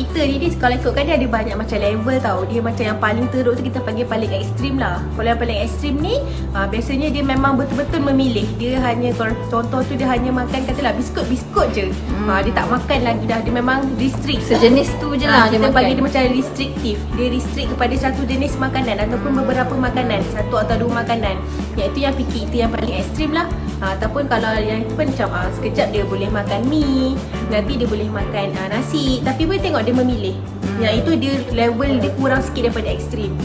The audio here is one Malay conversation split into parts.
kita ni dia kalau ikutkan dia ada banyak macam level tau. Dia macam yang paling teruk tu kita panggil paling ekstrim lah. Kalau yang paling ekstrim ni biasanya dia memang betul-betul memilih. Dia hanya, kalau contoh tu dia hanya makan katalah biskut je. Dia tak makan lagi dah. Dia memang restrict. Sejenis tu je lah dia kita makan. panggil dia macam restriktif. Dia restrict kepada satu jenis makanan ataupun beberapa makanan, satu atau dua makanan. Iaitu yang picky, itu yang paling ekstrim lah. Ataupun kalau yang itu pun macam sekejap dia boleh makan mie, nanti dia boleh makan nasi, tapi boleh tengok dia memilih. Yang itu dia level dia kurang sikit daripada ekstrim.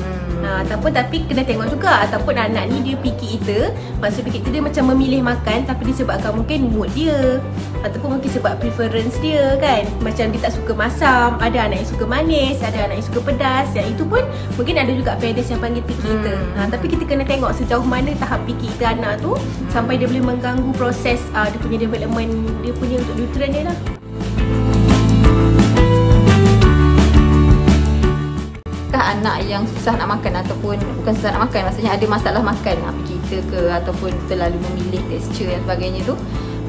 Tapi kena tengok juga, ataupun anak ni dia picky eater. Maksud picky eater dia macam memilih makan tapi disebabkan mungkin mood dia, ataupun mungkin sebab preference dia kan. Macam dia tak suka masam, ada anak yang suka manis, ada anak yang suka pedas. Yang itu pun mungkin ada juga parents yang panggil picky eater. Tapi kita kena tengok sejauh mana tahap picky eater anak tu sampai dia boleh mengganggu proses dia punya development, dia punya untuk nutrien dia lah. Anak yang susah nak makan ataupun bukan susah nak makan, maksudnya ada masalah makan, kita ke ataupun terlalu memilih tekstur dan sebagainya tu,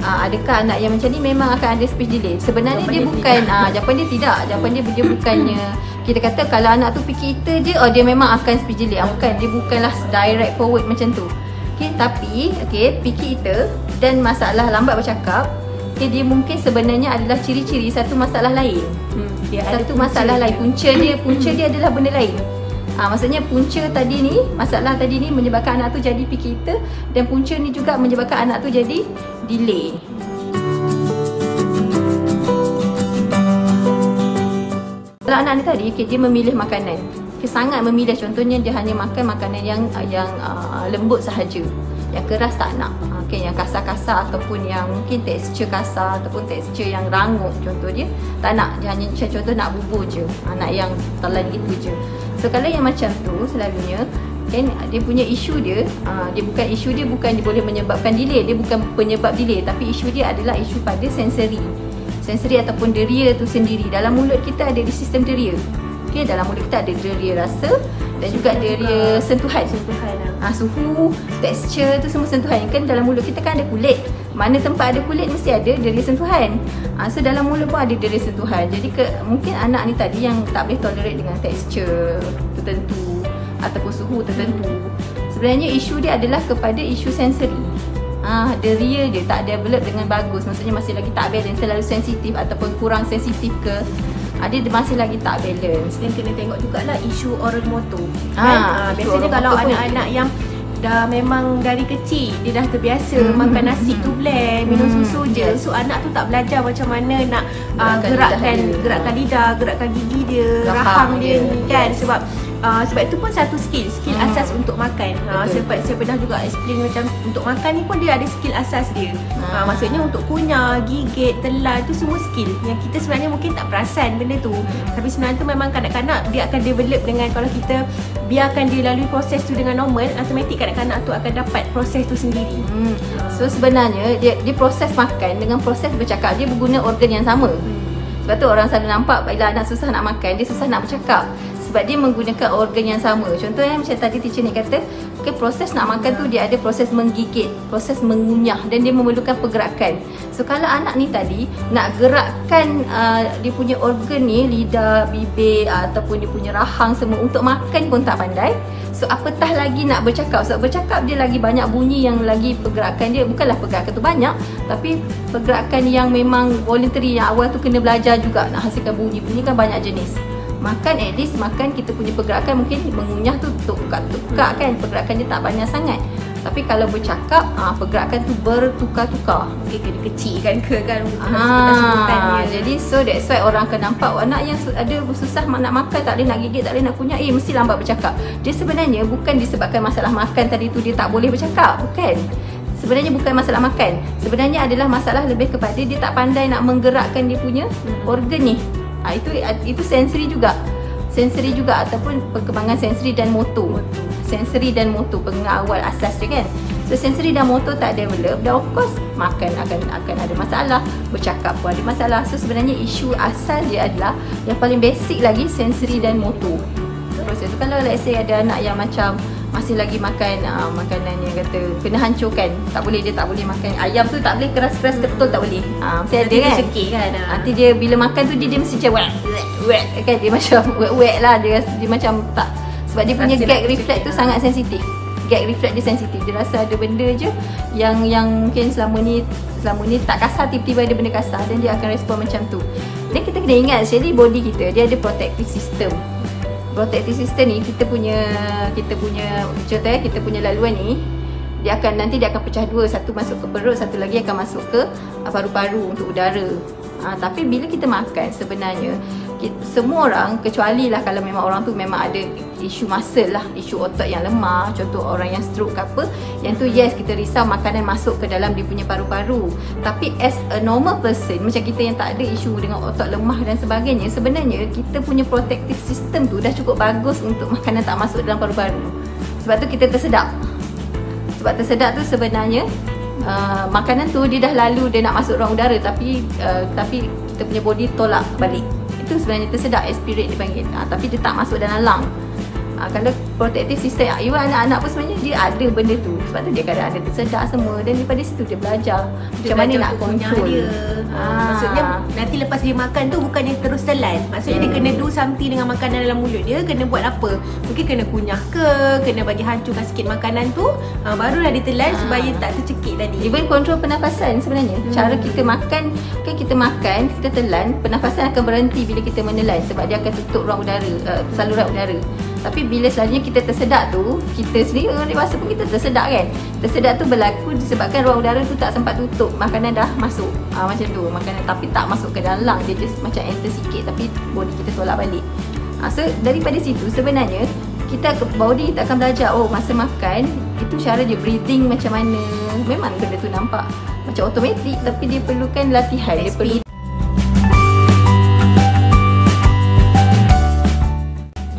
adakah anak yang macam ni memang akan ada speech delay? Sebenarnya jawapan dia bukan, jawapan dia tidak. Jawapan dia bukannya kita kata kalau anak tu picky eater je, dia memang akan speech delay. Bukan, dia bukanlah direct forward macam tu. Tapi picky eater dan masalah lambat bercakap, dia mungkin sebenarnya adalah ciri-ciri satu masalah lain. Satu masalah lain, punca dia adalah benda lain. Maksudnya punca tadi ni, masalah tadi ni menyebabkan anak tu jadi picky eater, dan punca ni juga menyebabkan anak tu jadi delay. Kalau anak ni tadi dia memilih makanan, sangat memilih, contohnya dia hanya makan makanan yang lembut sahaja, yang keras tak nak, yang kasar-kasar ataupun yang mungkin tekstur kasar ataupun tekstur yang rangup, contoh dia tak nak, dia hanya contoh nak bubur je, anak yang telan gitu je. So kalau yang macam tu selalunya dia punya isu dia, dia bukan dia boleh menyebabkan delay, dia bukan penyebab delay, tapi isu dia adalah isu pada sensori ataupun deria tu sendiri. Dalam mulut kita ada di sistem deria. Dalam mulut kita ada deria rasa dan juga deria sentuhan. Suhu, tekstur tu semua sentuhan. Kan dalam mulut kita kan ada kulit. Mana tempat ada kulit mesti ada deria sentuhan. So dalam mulut pun ada deria sentuhan. Jadi mungkin anak ni tadi yang tak boleh tolerate dengan tekstur tertentu ataupun suhu tertentu. Sebenarnya isu dia adalah kepada isu sensori. Deria dia tak develop dengan bagus. Maksudnya masih lagi tak balance, terlalu sensitif ataupun kurang sensitif ke. Dia masih lagi tak balance. Dan kena tengok jugalah isu oral motor. Biasanya kalau anak-anak yang dah memang dari kecil dia dah terbiasa makan nasi tu blend, minum susu je. So anak tu tak belajar macam mana nak gerakkan lidah, gerakkan gigi dia, rahang dia ni kan. Sebab itu pun satu skill asas untuk makan. Saya pernah juga explain macam untuk makan ni pun dia ada skill asas dia. Maksudnya untuk kunyah, gigit, telan tu semua skill yang kita sebenarnya mungkin tak perasan benda tu. Tapi sebenarnya tu memang kanak-kanak dia akan develop dengan, kalau kita biarkan dia lalui proses tu dengan normal, automatik kanak-kanak tu akan dapat proses tu sendiri. So sebenarnya dia proses makan dengan proses bercakap dia berguna organ yang sama. Sebab tu orang selalu nampak bila anak susah nak makan, dia susah nak bercakap. Sebab dia menggunakan organ yang sama. Contohnya macam tadi teacher ni kata, proses nak makan tu dia ada proses menggigit, proses mengunyah, dan dia memerlukan pergerakan. So kalau anak ni tadi nak gerakkan dia punya organ ni, lidah, bibir ataupun dia punya rahang semua untuk makan pun tak pandai. So apatah lagi nak bercakap. Sebab bercakap dia lagi banyak bunyi yang lagi pergerakan dia, bukanlah pergerakan tu banyak, tapi pergerakan yang memang voluntary, yang awal tu kena belajar juga nak hasilkan bunyi. Bunyi kan banyak jenis. Makan, at least makan kita punya pergerakan mungkin mengunyah tu tukar-tukar kan, pergerakan dia tak banyak sangat. Tapi kalau bercakap, pergerakan tu bertukar-tukar. Mungkin kena kecilkan ke kan. Jadi so that's why orang akan nampak anak yang ada susah nak makan, tak boleh nak gigit, tak boleh nak kunyah, mesti lambat bercakap. Dia sebenarnya bukan disebabkan masalah makan tadi tu dia tak boleh bercakap, bukan. Sebenarnya bukan masalah makan. Sebenarnya adalah masalah lebih kepada dia tak pandai nak menggerakkan dia punya organ ni. Itu sensori juga. Sensori juga ataupun perkembangan sensori dan motor. Sensori dan motor, pengawal asas dia kan. So sensori dan motor tak develop, dan of course makan akan ada masalah, bercakap pun ada masalah. So sebenarnya isu asal dia adalah yang paling basic lagi, sensori dan motor. Terus itu kalau let's say ada anak yang macam masih lagi makan makanan yang kata kena hancurkan. Tak boleh, dia tak boleh makan. Ayam tu tak boleh keras-keras ketul, tak boleh. Mesti ada kan. Cekik kan. Nanti dia bila makan tu dia mesti macam wet kan, dia macam wet lah, dia macam tak, sebab dia punya gag reflex tu sangat sensitif. Gag reflex dia sensitif. Dia rasa ada benda je yang mungkin selama ni tak kasar, tiba-tiba ada benda kasar dan dia akan respon macam tu. Dan kita kena ingat actually body kita dia ada protective system. Protective system ni kita punya contohnya kita punya laluan ni, dia akan pecah dua, satu masuk ke perut, satu lagi akan masuk ke paru-paru untuk udara. Tapi bila kita makan sebenarnya semua orang, kecuali lah kalau memang orang tu memang ada isu muscle lah, isu otot yang lemah, contoh orang yang stroke ke apa, yang tu yes kita risau makanan masuk ke dalam dia punya paru-paru. Tapi as a normal person macam kita yang tak ada isu dengan otot lemah dan sebagainya, sebenarnya kita punya protective system tu dah cukup bagus untuk makanan tak masuk dalam paru-paru. Sebab tu kita tersedak. Sebab tersedak tu sebenarnya makanan tu dia dah lalu, dia nak masuk ruang udara, tapi kita punya body tolak balik. Itu sebenarnya tersedak, aspirate dipanggil. Tapi dia tak masuk dalam lung. Kalau protective system, even anak-anak pun sebenarnya dia ada benda tu. Sebab tu dia kadang ada tersedak semua, dan daripada situ dia belajar macam mana nak control dia. Maksudnya nanti lepas dia makan tu bukan dia terus telan. Maksudnya dia kena do something dengan makanan dalam mulut dia. Kena buat apa? Mungkin kena kunyah ke, kena bagi hancurkan sikit makanan tu, barulah dia telan supaya tak tercekik tadi. Even kontrol pernafasan sebenarnya. Cara kita makan, kan kita makan, kita telan, pernafasan akan berhenti bila kita menelan sebab dia akan tutup ruang udara, saluran udara. Tapi bila selanjutnya kita tersedak tu, kita sendiri orang dewasa pun kita tersedak kan. Tersedak tu berlaku disebabkan ruang udara tu tak sempat tutup, makanan dah masuk. Macam tu, makanan tapi tak masuk ke dalam lung, dia just macam enter sikit tapi body kita tolak balik. So daripada situ sebenarnya body kita akan belajar, oh masa makan itu cara dia breathing macam mana. Memang benda tu nampak macam automatik tapi dia perlukan latihan. Dia perlu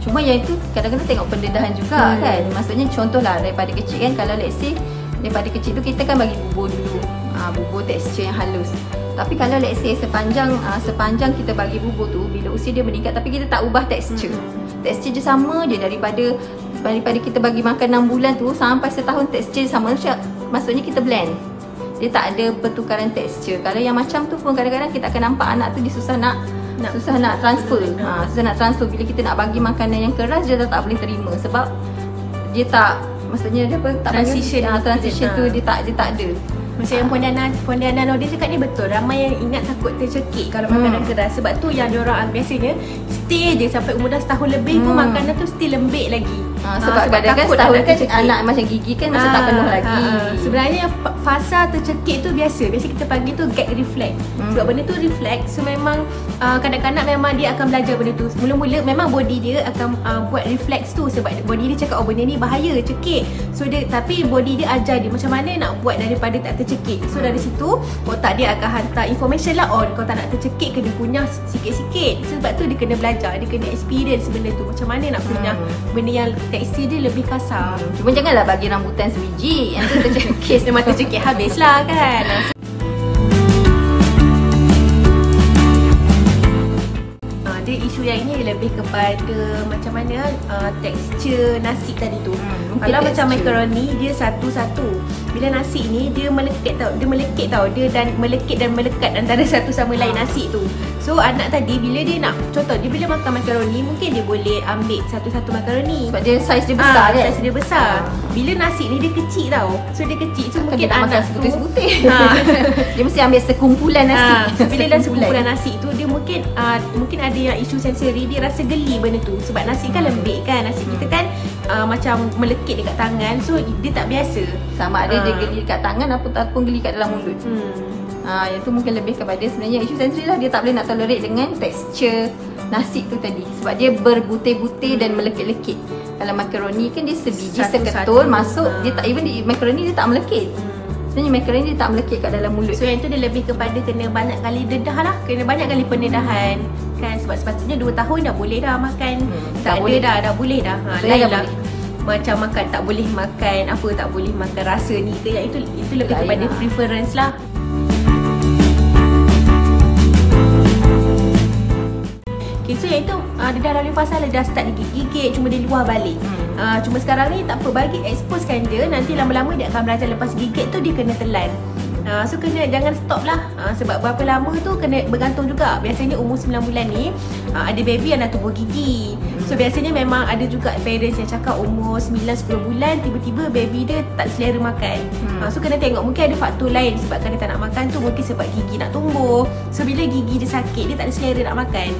cuma yang itu kadang-kadang tengok pendedahan juga kan. Maksudnya contohlah daripada kecil kan, kalau let's say daripada kecil tu kita kan bagi bubur dulu, bubur tekstur yang halus. Tapi kalau let's say sepanjang kita bagi bubur tu, bila usia dia meningkat tapi kita tak ubah tekstur, tekstur je sama je daripada kita bagi makan 6 bulan tu sampai setahun, tekstur sama. Maksudnya kita blend, dia tak ada pertukaran tekstur. Kalau yang macam tu pun kadang-kadang kita akan nampak anak tu dia susah nak transfer. Susah nak transfer bila kita nak bagi makanan yang keras, dia tak boleh terima sebab dia tak, maksudnya dia apa, tak transition tu dia tak ada. Macam yang Puan Diana Nordin cakap ni betul. Ramai yang ingat takut tercekik kalau makanan keras. Sebab tu yang diorang biasanya stay je sampai umur dah setahun lebih pun makanan tu still lembik lagi. Sebab kadang-kadang setahun kan anak macam gigi kan macam tak penuh lagi. Sebenarnya fasa tercekik tu biasa kita panggil tu gag reflex. Sebab benda tu reflex. So memang kadang-kadang memang dia akan belajar benda tu. Mula-mula memang body dia akan buat reflex tu sebab body dia cakap oh benda ni bahaya, cekik. So dia, tapi body dia ajar dia macam mana nak buat daripada tak tercekik. So dari situ otak dia akan hantar information lah, oh kau tak nak tercekik kena kunyah sikit-sikit. Sebab tu dia kena belajar, dia kena experience benda tu macam mana nak kunyah benda yang tekstur dia lebih kasar. Cuma janganlah bagi rambutan sebiji, yang tu tercekik. Memang tercekik habis lah kan. Dia isu yang ini lebih kepada macam mana tekstur nasi tadi tu. Kalau macam makaroni dia satu-satu. Bila nasi ni dia melekit tau. Dia dan melekit dan melekat antara satu sama lain nasi tu. So anak tadi bila dia nak, contoh dia bila makan makaroni mungkin dia boleh ambil satu-satu makaroni sebab dia saiz dia besar kan. Saiz dia besar. Bila nasi ni dia kecil tau. So dia kecil, so mungkin dia anak makan sebutir-sebutir. Dia mesti ambil sekumpulan nasi. Bila dah sekumpulan nasi tu dia mungkin ada yang isu sensori, dia rasa geli benda tu sebab nasi kan lembik kan. Nasi kita kan macam melekit dekat tangan, so dia tak biasa. Sama ada dia geli dekat tangan ataupun geli kat dalam mulut. Yang tu mungkin lebih kepada sebenarnya isu sensori lah. Dia tak boleh nak tolerate dengan tekstur nasi tu tadi sebab dia berbutir-butir dan melekit-lekit. Kalau makaroni kan dia sebiji seketul masuk, dia tak, even makaroni dia tak melekit. Sebenarnya makaroni dia tak melekit kat dalam mulut. So yang tu dia lebih kepada kena banyak kali dedah lah, kena banyak kali pendedahan kan. Sebab sepatutnya 2 tahun dah boleh dah makan. Tak boleh dah boleh dah. Lain lah macam makan tak boleh makan apa, tak boleh makan rasa ni ke, yang itu lebih kepada preference lah. Okay, so yang itu dia dah lalui fasa lah, dah start gigit-gigit, cuma dia luar balik. Cuma sekarang ni tak apa, bagi exposekan dia, nanti lama-lama dia akan belajar. Lepas gigit tu dia kena telan. So kena, jangan stop lah, sebab berapa lama tu kena bergantung juga. Biasanya umur 9 bulan ni ada baby yang dah tumbuh gigi. So biasanya memang ada juga parents yang cakap umur 9-10 bulan tiba-tiba baby dia tak selera makan. So kena tengok, mungkin ada faktor lain sebabkan dia tak nak makan tu, mungkin sebab gigi nak tumbuh. So bila gigi dia sakit, dia tak ada selera nak makan.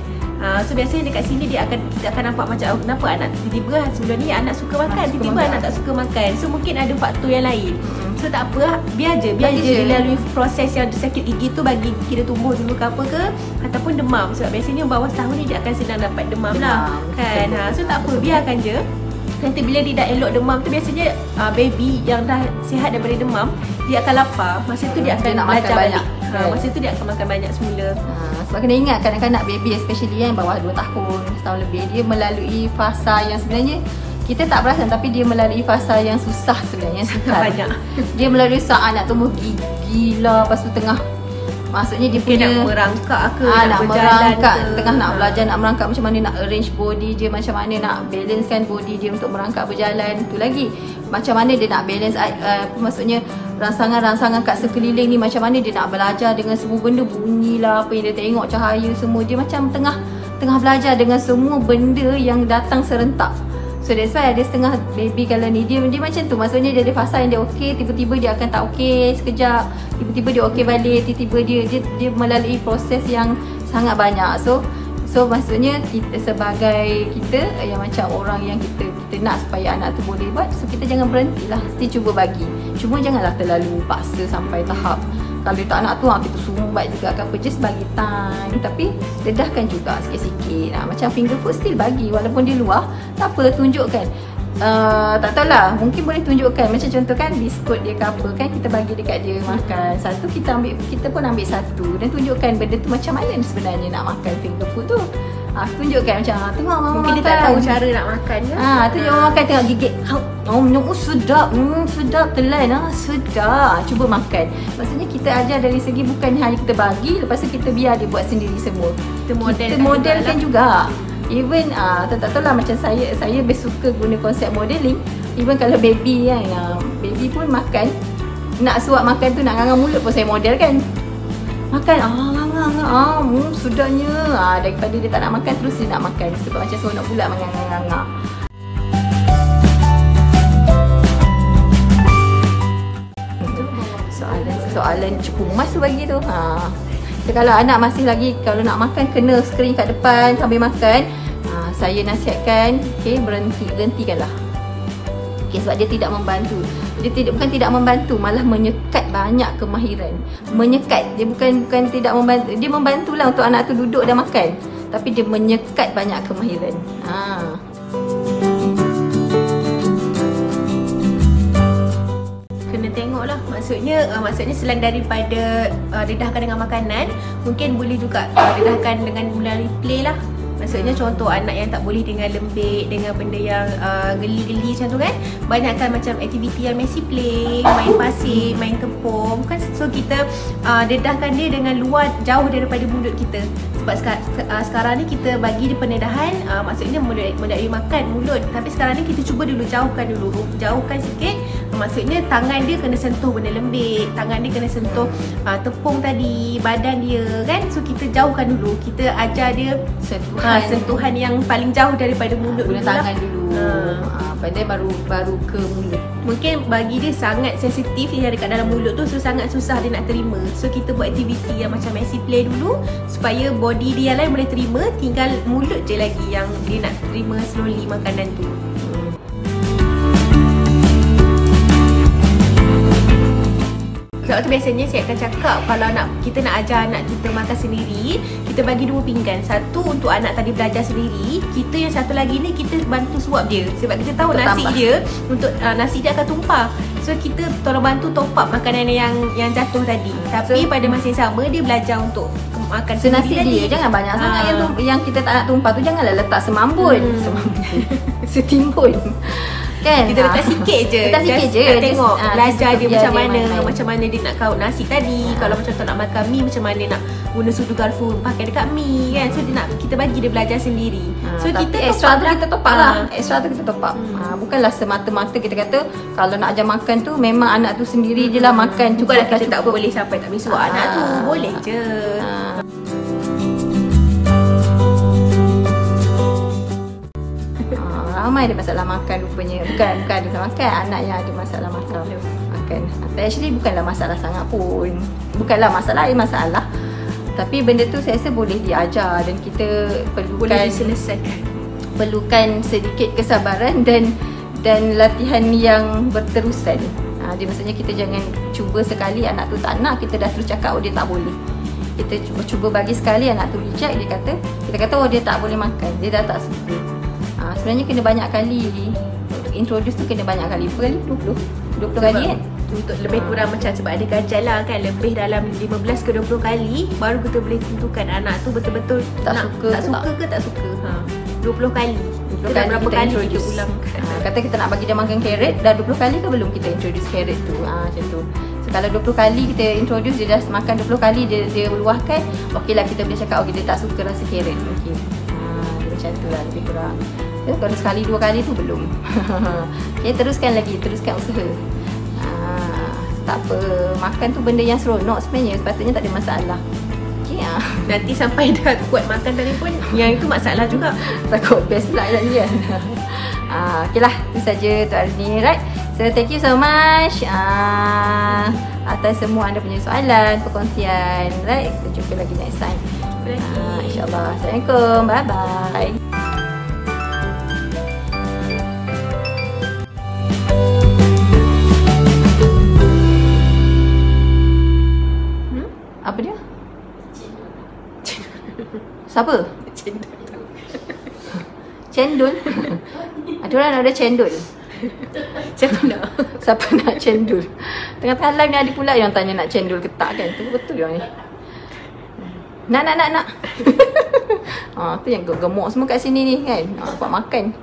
So biasanya dekat sini kita akan nampak macam kenapa anak tiba-tiba sebelum ni anak suka makan, tiba-tiba anak tak suka makan. So mungkin ada faktor yang lain. So tak apa, biar je dia lalui proses yang sakit gigi tu, bagi gigi dia tumbuh dulu ke apa ke, ataupun demam. Sebab biasanya bawah setahun ni dia akan sedang dapat demam lah kan. So tak apa, biarkan je. Nanti bila dia dah elok demam tu, biasanya baby yang dah sihat daripada demam, dia akan lapar. Masa tu dia akan belajar balik. Masa tu dia akan makan banyak semula. Sebab kena ingat kanak-kanak baby especially yang bawah 2 tahun, setahun lebih, dia melalui fasa yang sebenarnya kita tak perasan, tapi dia melalui fasa yang susah sebenarnya. Banyak. Dia melalui saat nak tumbuh gigi lah, lepas tu tengah, maksudnya dia punya nak merangkak ke, nak merangkak ke, tengah nak belajar nak merangkak, macam mana nak arrange body dia, macam mana nak balancekan body dia untuk merangkak berjalan. Tu lagi macam mana dia nak balance maksudnya rangsangan-rangsangan kat sekeliling ni, macam mana dia nak belajar dengan semua benda, bunyi lah, apa yang dia tengok, cahaya semua. Dia macam tengah belajar dengan semua benda yang datang serentak. So that's why ada setengah baby kalau ni dia macam tu. Maksudnya dia ada fasa yang dia okey, tiba-tiba dia akan tak okey sekejap, tiba-tiba dia okey balik, tiba-tiba dia melalui proses yang sangat banyak. So maksudnya kita sebagai kita yang macam orang yang kita nak supaya anak tu boleh buat, so kita jangan berhentilah, mesti cuba bagi. Cuma janganlah terlalu paksa sampai tahap kalau dia tak nak tu kita sumbat juga kan apa, just bagi time, tapi dedahkan juga sikit-sikit. Macam finger food still bagi walaupun dia luar, tak apa, tunjukkan. Tak tahulah, mungkin boleh tunjukkan macam contoh kan biskut dia ke apa kan, kita bagi dekat dia makan satu, kita pun ambil satu dan tunjukkan benda tu macam mana sebenarnya nak makan finger food tu. Tunjukkan macam tengok mama mungkin makan. Dia tak tahu cara nak makan je. Tunjuk mama makan, tengok gigit. Sedap. Sedap telan. Sedap. Cuba makan. Maksudnya kita ajar dari segi bukan hanya kita bagi, lepas tu kita biar dia buat sendiri semua. Kita modelkan juga. Even tak tahulah, macam saya best suka guna konsep modeling. Even kalau baby kan, baby pun makan, nak suap makan tu, nak ngangang mulut pun saya model kan. Makan, sudahnya. Daripada dia tak nak makan, terus dia nak makan. Sebab macam seronok pula mengangak-ngangak. Soalan cukup emas tu bagi tu. So, kalau anak masih lagi, kalau nak makan, kena screen kat depan sambil makan. Saya nasihatkan, berhentikanlah. Sebab dia tidak membantu. Dia bukan tidak membantu, malah menyekat banyak kemahiran. Menyekat, dia bukan tidak membantu. Dia membantulah untuk anak tu duduk dan makan, tapi dia menyekat banyak kemahiran. Kena tengoklah, maksudnya selain daripada dedahkan dengan makanan, mungkin boleh juga dedahkan dengan melalui play lah. Maksudnya contoh anak yang tak boleh dengan lembik, dengan benda yang geli-geli macam tu kan, banyakkan macam aktiviti yang messy play, main pasir, main tepung kan. So kita dedahkan dia dengan luar, jauh daripada mulut kita. Sebab sekarang ni kita bagi dia pendedahan, maksudnya melalui makan mulut. Tapi sekarang ni kita cuba dulu jauhkan sikit. Maksudnya tangan dia kena sentuh benda lembik, tangan dia kena sentuh tepung tadi, badan dia kan. So kita jauhkan dulu, kita ajar dia sentuhan yang paling jauh daripada mulut. Guna tangan dulu. Padahal baru ke mulut. Mungkin bagi dia sangat sensitif yang dekat dalam mulut tu, so sangat susah dia nak terima. So kita buat aktiviti yang macam messy play dulu, supaya body dia lain boleh terima, tinggal mulut je lagi yang dia nak terima slowly makanan tu. Sebab tu biasanya saya akan cakap, kalau kita nak ajar anak kita makan sendiri, kita bagi 2 pinggan. Satu untuk anak tadi belajar sendiri, kita yang satu lagi ni kita bantu suap dia. Sebab kita tahu nasi dia akan tumpah. So kita tolong bantu top up makanan yang jatuh tadi. Tapi pada masa yang sama dia belajar untuk makan nasi dia jangan banyak sangat yang kita tak nak tumpah tu, janganlah letak semambun. Setimbun. Kan? Kita letak sikit je. Letak sikit je. Nak tengok belajar dia macam mana, main. macam mana dia nak kaut nasi tadi. Kalau macam tu nak makan mi, macam mana nak guna sudu garfu pakai dekat mi kan. So dia nak kita bagi dia belajar sendiri. So kita extra tu kita top up lah. Extra tu kita top up. Bukanlah semata-mata kita kata kalau nak ajar makan tu memang anak tu sendiri je lah makan. Bukanlah kita tak boleh sampai tak boleh suruh anak tu. Boleh je. Ramai ada masalah makan rupanya. Bukan ada masalah makan, anak yang ada masalah makan. Actually bukanlah masalah sangat pun. Bukanlah masalah, ada masalah. Tapi benda tu saya rasa boleh diajar dan kita boleh diselesaikan. Perlukan sedikit kesabaran dan latihan yang berterusan. Dia maksudnya kita jangan cuba sekali anak tu tak nak, kita dah terus cakap oh dia tak boleh. Kita cuba bagi sekali anak tu reject, kita kata oh dia tak boleh makan, dia dah tak suka. Sebenarnya kena banyak kali introduce tu, kena banyak kali. Berapa kali? 20 kali kan? Untuk lebih kurang macam sebab ada kajian lah kan, lebih dalam 15 ke 20 kali baru kita boleh tentukan anak tu betul-betul tak suka ke tak suka. 20 kali. Kita dah berapa kali kita ulang. Kata kita nak bagi dia makan carrot, dah 20 kali ke belum kita introduce carrot tu? Macam tu. So kalau 20 kali kita introduce, dia dah makan 20 kali, dia luahkan, okey lah kita boleh cakap okey dia tak suka rasa carrot. Okey. Macam tu lah lebih kurang. Kalau sekali 2 kali tu belum. Okay, teruskan usaha. Tak apa, makan tu benda yang seronok sebenarnya, sepatutnya tak ada masalah. Okay, nanti sampai dah kuat makan tadi pun yang itu masalah juga. Takut best pula tadi kan. Okay lah, itu saja untuk hari ni, right? So thank you so much atas semua anda punya soalan, perkongsian, right? Kita jumpa lagi next time. InsyaAllah. Assalamualaikum, bye bye. Apa dia? Siapa? Cendol. Ada orang ada cendol. Siapa nak cendol? Tengah-tengah live ni ada pula yang tanya nak cendol ke tak kan? Tu betul yang ni. Nak. Tu yang gemuk semua kat sini ni kan. Buat makan.